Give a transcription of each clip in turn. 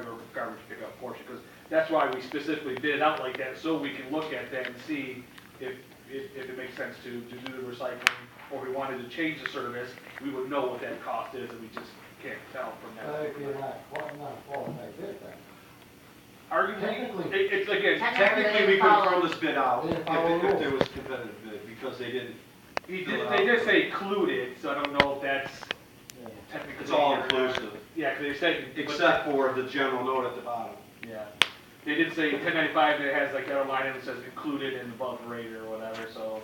regular garbage pickup portion, because that's why we specifically bid it out like that, so we can look at that and see if it makes sense to do the recycling, or we wanted to change the service, we would know what that cost is, and we just can't tell from that. If you're not qualified bid then. Arguably, Technically- it's again, Technically, we could throw this bid out They didn't follow if rules. there was a competitive bid, because they didn't. they did say included, so I don't know if that's technically. It's all inclusive, Yeah, because they said. except for the general note at the bottom. Yeah. They did say 1095, and it has like the other line in it that says included in above rate or whatever, so,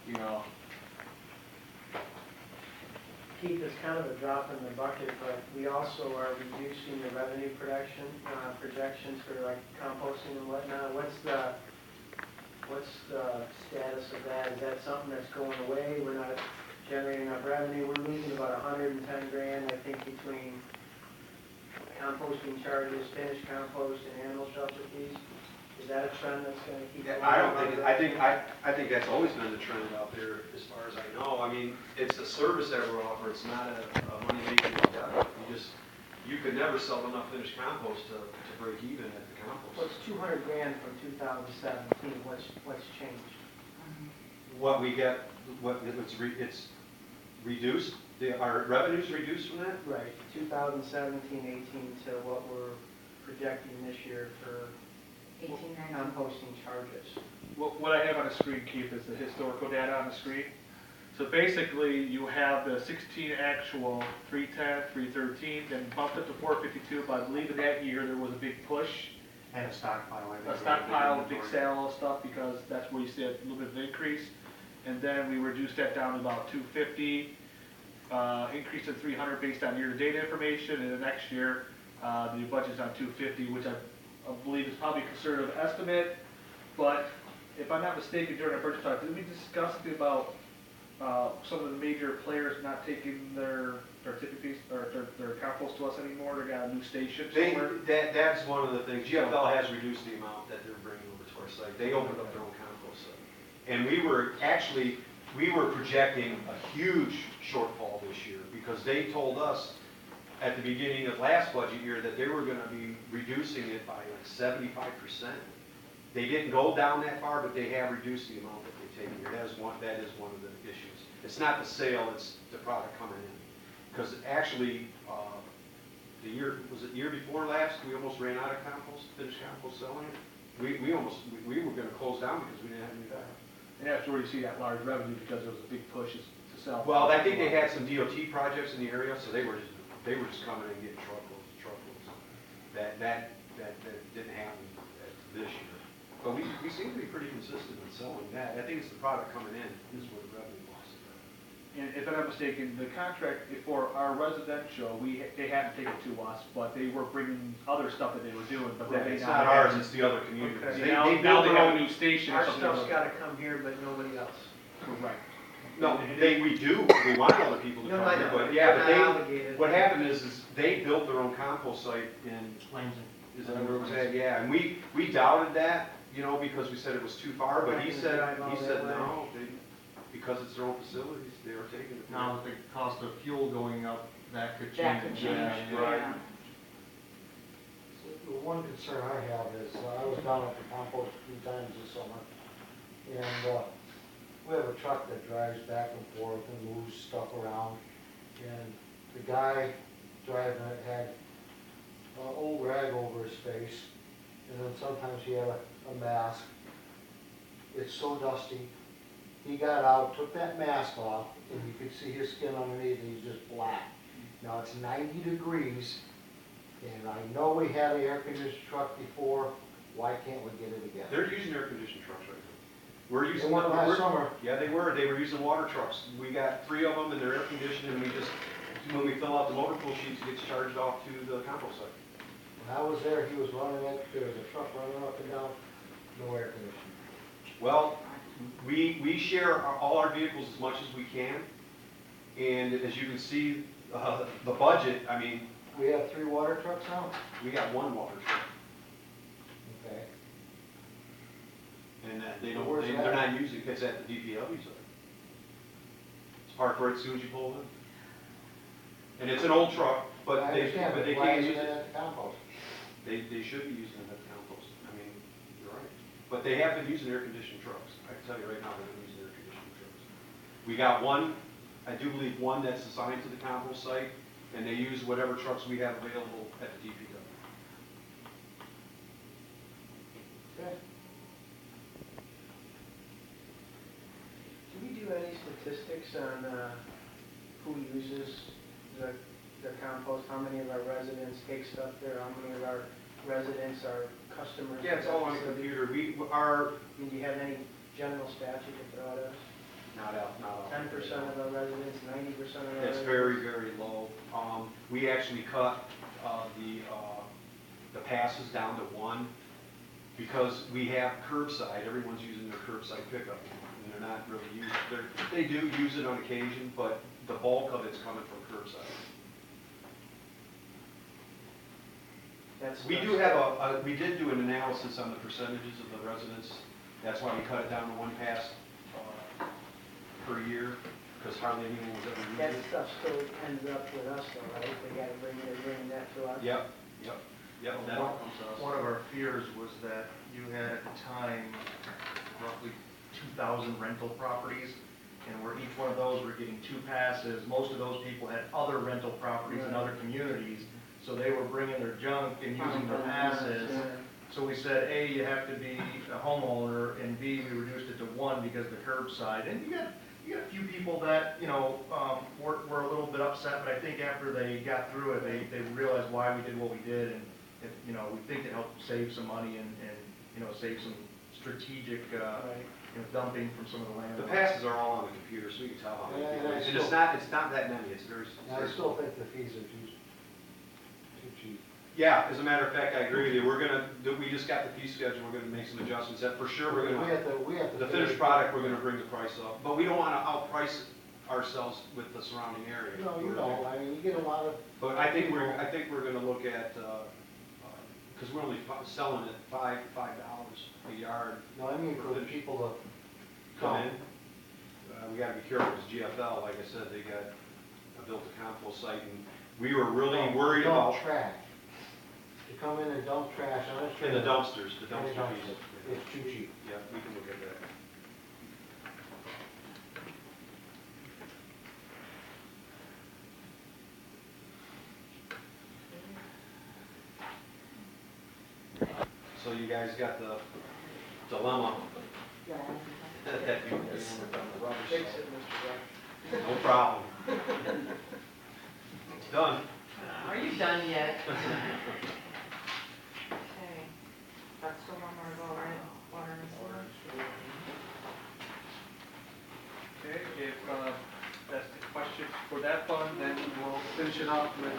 you know. Keith, it's kind of a drop in the bucket, but we also are reducing the revenue projections for like composting and whatnot. What's the status of that? Is that something that's going away? We're not generating enough revenue. We're losing about 110 grand, I think, between composting charges, finished compost, and animal shelter fees. Is that a trend that's going to keep going? I don't think, I think that's always been the trend out there, as far as I know. I mean, it's a service that we're offering, it's not a money-making endeavor. You could never sell enough finished compost to break even at the compost. What's 200 grand from 2017? What's changed? What we get, it's reduced, our revenue's reduced from that? Right, 2017, 18 to what we're projecting this year for 18, 19. composting charges. What I have on the screen, Keith, is the historical data on the screen. So basically, you have the 16 actual, 310, 313, then bumped up to 452, but I believe in that year there was a big push. And a stockpile. I think. A stockpile, big sale stuff, because that's where you see a little bit of an increase. And then we reduced that down to about 250, increase to 300 based on year-to-date information, and the next year, the budget's on 250, which I believe is probably a conservative estimate. But if I'm not mistaken, during our budget talk, did we discuss about some of the major players not taking their tipping fees or their compost to us anymore? They got a new station somewhere. That's one of the things. GFL has reduced the amount that they're bringing over to our site. They opened up their own compost site. And we were projecting a huge shortfall this year, because they told us at the beginning of last budget year that they were going to be reducing it by like 75%. They didn't go down that far, but they have reduced the amount that they take here. That is one of the issues. It's not the sale, it's the product coming in. Because actually, the year before last, we almost ran out of compost, finished compost selling. We were going to close down because we didn't have any back. And that's where you see that large revenue, because there was a big push to sell. Well, I think they had some DOT projects in the area, so they were just coming and getting truckloads and truckloads. That didn't happen this year. But we seem to be pretty consistent in selling that. I think it's the product coming in is where the revenue loss is at. And if I'm not mistaken, the contract for our residential, they hadn't taken to us, but they were bringing other stuff that they were doing, but then they It's now not ours, have- it's the other communities. Okay. They Now built they their have a own. new station or Our something. stuff's got to come here, but nobody else. Correct. No, we do. We want other people to No, come I here, know. but They're yeah, not but obligated. what happened is they built their own compost site in, Lansing. is that where it was at? Yeah, and we doubted that, because we said it was too far, but he said no, because it's their own facilities, they are taking it. Now, with the cost of fuel going up, that could change. That could change, Right. yeah. So the one concern I have is, I was down at the compost a few times this summer, and we have a truck that drives back and forth and moves stuff around, and the guy driving it had an old rag over his face, and then sometimes he had a mask. It's so dusty. He got out, took that mask off, and you could see his skin underneath, and he's just black. Now it's 90 degrees, and I know we had an air-conditioned truck before. Why can't we get it again? They're using air-conditioned trucks right now. We're using. They weren't last summer. Yeah, they were. They were using water trucks. We got 3 of them, and they're air-conditioned, and when we fill out the motor pool sheets, it gets charged off to the compost site. When I was there, he was running it, there was a truck running up and down, no air conditioning. Well, we share all our vehicles as much as we can, and as you can see, the budget, I mean, We have 3 water trucks now? we got 1 water truck, Okay. and Where's they're that? not using, it's at the DPW site. It's parked right as soon as you pull in. And it's an old truck, But I they, understand, but they why can't isn't use it it. at the compost? They should be using it at the compost. I mean, you're right. But they have been using air-conditioned trucks. I can tell you right now, they've been using air-conditioned trucks. We got one, I do believe one that's assigned to the compost site, and they use whatever trucks we have available at the DPW. Okay. Do we do any statistics on who uses the compost? How many of our residents take stuff there? How many of our residents are customers? Yeah, it's all on the computer. We are, I mean, do you have any general stats you can throw at us? not out. 10% of our residents, 90% of our residents? It's very, very low. We actually cut the passes down to 1 because we have curbside. Everyone's using their curbside pickup, and they're not really using it. They do use it on occasion, but the bulk of it's coming from curbside. We do have we did do an analysis on the percentages of the residents. That's why we cut it down to 1 pass per year, because hardly anyone was ever using That it. stuff still ends up with us though, right? They gotta bring that to us? Yep. That all comes to us. One of our fears was that you had at the time roughly 2,000 rental properties, and where each one of those were getting 2 passes, most of those people had other rental properties in other communities, so they were bringing their junk and using their passes. So we said, A, you have to be a homeowner, and B, we reduced it to 1 because of the curbside. And you got a few people that, were a little bit upset, but I think after they got through it, they realized why we did what we did, and, we think it helped save some money and save some strategic, dumping from some of the land. The passes are all on the computer, so you can tell how many Yeah, people. and I And it's not that many. It's very. I still think the fees are too cheap. Yeah, as a matter of fact, I agree with you. We just got the fee schedule. We're gonna make some adjustments. That for sure we're gonna. We have to. The finished product, we're gonna bring the price up, but we don't wanna outprice ourselves with the surrounding area. No, you don't, I mean, you get a lot of, But I think we're gonna look at, cause we're only selling it $5 a yard. no, I mean, for the people to Come in. We gotta be careful, because GFL, like I said, they built a compost site, and we were really worried about. Dump trash. To come in and dump trash on a In trailer. the dumpsters, the In the dumpster dumpster. fees. It's too cheap. Yeah, we can look at that. So you guys got the dilemma that you want to dump the rubbish. Fix it, Mr. Rush. No problem. Done. Are you done yet? Okay. That's the one we're going, right? Water and sewer. Okay, if that's the question for that fund, then we'll finish it off with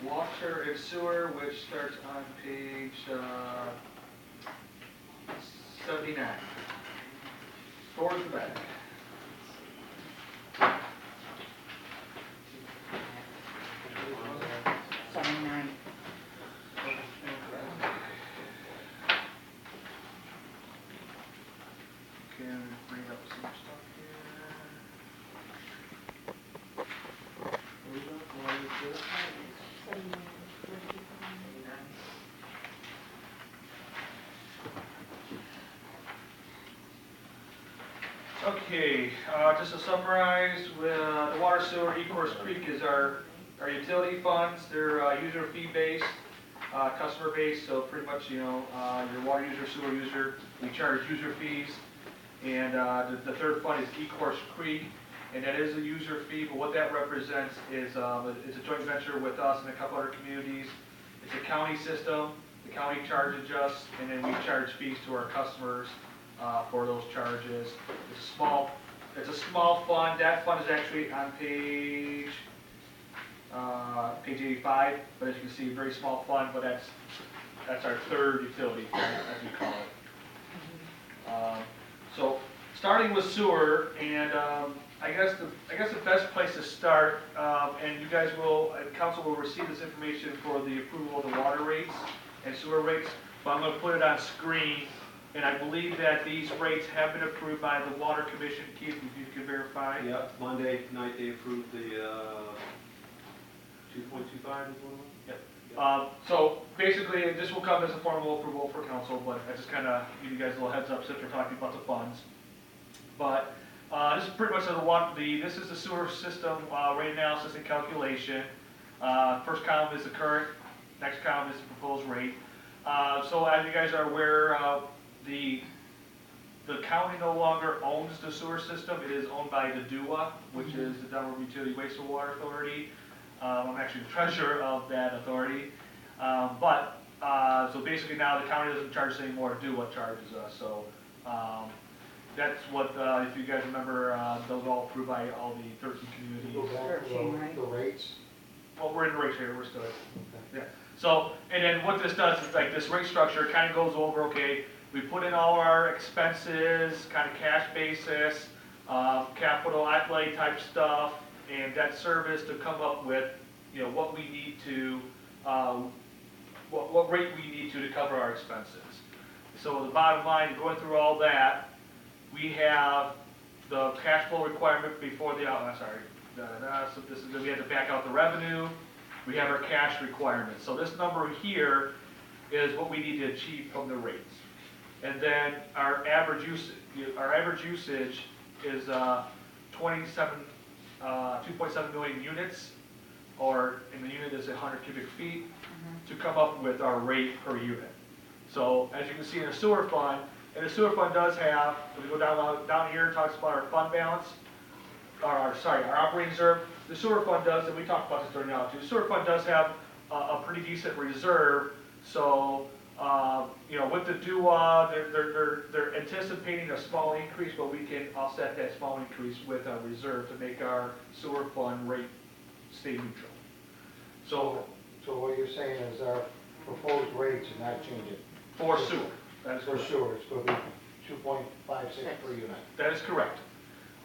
water and sewer, which starts on page 79. Towards the back. Can bring up some stuff here. Okay, just to summarize, the water sewer Ecorse Creek is our utility funds. They're user fee based, customer based, so pretty much, your water user, sewer user, we charge user fees. And the third fund is Ecorse Creek, and that is a user fee, but what that represents is it's a joint venture with us and a couple other communities. It's a county system, the county charges us, and then we charge fees to our customers for those charges. It's a small fund. That fund is actually on page 85, but as you can see, a very small fund, but that's our third utility fund, as we call it. So, starting with sewer, and I guess the best place to start, and you guys will, council will receive this information for the approval of the water rates and sewer rates, but I'm going to put it on screen, and I believe that these rates have been approved by the Water Commission. Keith, if you can verify. Yep, Monday night they approved the 2.25 is one of them? So basically, this will come as a formal approval for council, but I just kind of give you guys a little heads up since we're talking about the funds. But this is pretty much this is the sewer system rate analysis and calculation. First column is the current, next column is the proposed rate. So as you guys are aware, the county no longer owns the sewer system. It is owned by the DUWA, which is the Downriver Water Authority. I'm actually the treasurer of that authority. So basically now the county doesn't charge us anymore, DUWA charges us. So that's what, if you guys remember, those were all approved by all the 13 communities. Go back to 13, right? the rates. Well, we're in the rates here, we're still, Okay. yeah. So, and then what this does is like this rate structure kind of goes over, okay, we put in all our expenses, kind of cash basis, capital outlay type stuff, and debt service to come up with, what we need to, what rate we need to cover our expenses. So the bottom line, going through all that, we have the cash flow requirement before the, so this is, we have to back out the revenue, we have our cash requirement. So this number here is what we need to achieve from the rates. And then our average usage is 2.7 million units, or in the unit is 100 cubic feet, to come up with our rate per unit. So as you can see in the sewer fund, and the sewer fund does have, if we go down here, it talks about our fund balance, our operating reserve. The sewer fund does, and we talked about this during the audit too, the sewer fund does have a pretty decent reserve. So, with the DUWA, they're anticipating a small increase, but we can offset that small increase with a reserve to make our sewer fund rate stay neutral. So, what you're saying is our proposed rates are not changing. for sewer, that is For correct. sure, it's gonna be 2.56 per unit. That is correct.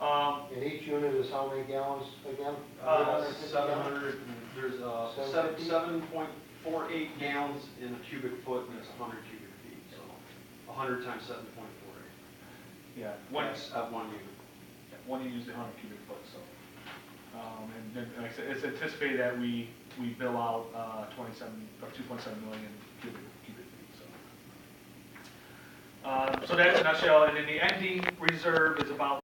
And each unit is how many gallons again? 700, there's 750? 7.48 gallons in a cubic foot, and it's 100 cubic feet, so 100 times 7.48. Yeah, That's at one unit. one you use the 100 cubic foot, so. And then, like I said, it's anticipated that we bill out 2.7 million cubic feet, so. So that's in a nutshell, and then the ending reserve is about